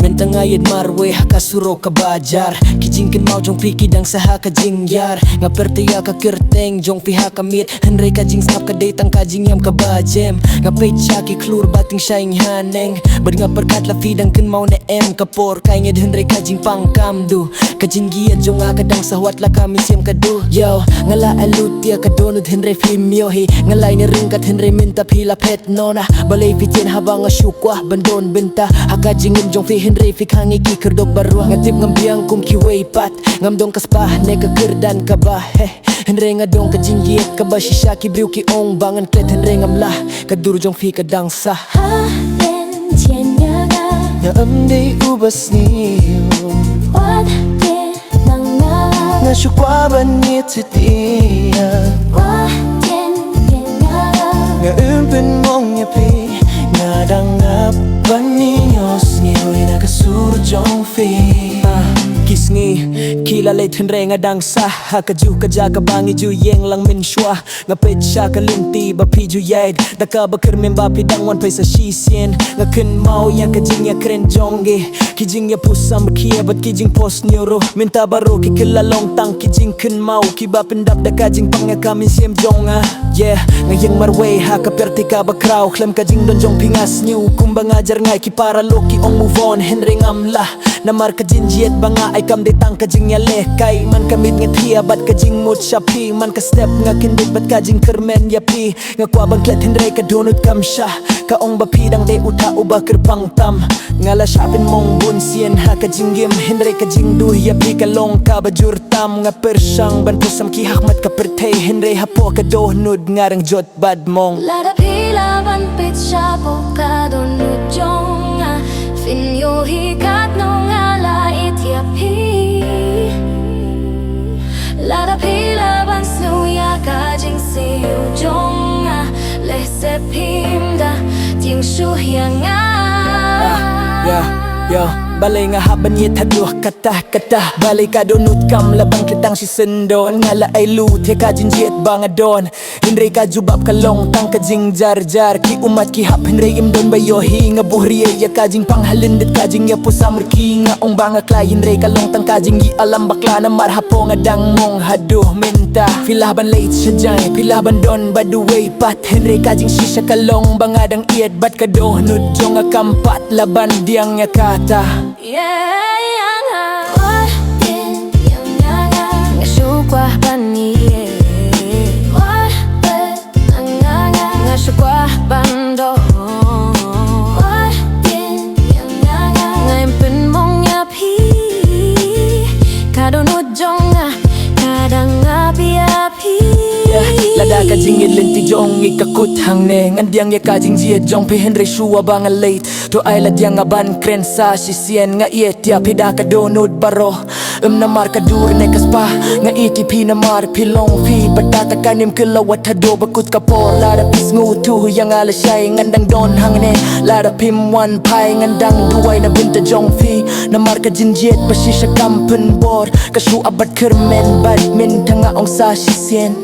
Mentang ayat marwe haka suro ka bajar kijingkin mau jong piki dang saha ka jingyar nga pertiya ka kerteng jong piha ka mit henre ka jing snap ka datang ka jingyam ka bajem nga pecha ki klur bating shaing haneng bad nga perkat la fidang ken mau ne em kapor kainged henre ka jing pangkam du ka jinggiat jong nga kadang sahwat la kami sem ka du yo nga la alutia ka donut henre flimyo hi nga lai ni ring kat henre minta pila pet nona balay fitin habang asyukwa bandon benta haka jingim jong fi henre fi kangi ki kerdok barwa ngatip ngambiang kum ki way pat ngamdong kaspa ne ka kerdan ka ba henre ngadong ka jinggiat ka ba shisha ki briu ki ong bangan klet henre ngamlah ka duru jong fi ka dangsa ya amde ubas niyo what did nang nga shukwa ban yetitia nga umpen mong nyapi nga dangap ban nios ngihoy na kasur jong fi kisngi kilala tenre nga dangsa hakaju kaja ka bangi ju yeng lang min shwa nga pecha ka linti ba pi ju yaid da ka bakir min ba pi dang wan paisa shisien nga ken mau yang ka jing ya kren jonge kijing ya pusam kia bat kijing pos neuro minta baro ki kilalong tang kijing ken mau ki ba pendap da ka jing pang ya kamin siem jonga yeah nga yang marway ha ka perti ka ba kraw klem ka jing don jong pingas new kumba ngajar ngai ki para loki ong move on henre ngamla namar ka jinjiet banga ay kam detang ka jing yale kay man kamit nga tia bat ka jing mut shapi man ka step nga kindit bat ka jing kermen yapi nga kwa bang klet henre ka donut kam sha ka ong ba pidang de uta uba kerbang tam ngala shapin mong bunsien ha ka jinggim henre ka jing du yapi ka long ka bajur tam nga persyang ban pusam ki hakmat ka pertay henre hapo ka dohnud ngarang jot bad mong lada pila ban pit shapo ka donut jonga finyo hikat no ngala itiapi lada pila ban snuya ka jing siu jonga lese pimda jing shu hianga yo balay nga haban yet haduh kata balay ka donut kam labang kitang si sendon ngala ay lut he ka jinjiet bangadon hinre ka jubab ka long tang ka jing jar ki umat ki hap hinre imdon bayo hi nga buhriye ya ka jing panghalindit ka jing ya pusamr ki nga ong banga klay hinre ka long tang ka jing gi alam bakla na marhapo nga dang mong haduh minta filaban late siya jay filaban don baduway pat hinre ka jing shisha ka long bangadang iet bat ka dohnud jong nga kampat laban diang nga kata yeah what did nga shukwa bani what did nga shukwa bando what did nga impen mong yapi kadonut jonga kadang api lada ka jing linti jong ikakut hang ne ngandiang ya ka jing jie jong pe henry shua bang late to ay ladyang aban kren sa sisien nga iet ya pida ka donut baro na mar ka dur ne kaspa nga iti na mar pilong fi badata kanim kilawat hado bakut ka por lada pisngu tu yang ala shay ngandang don hang ne lada pim one pai ngandang duway na binta jong fi na mar ka jinjiet pasisha kampen bor kasu abad kermen bad min tanga ong sa sisien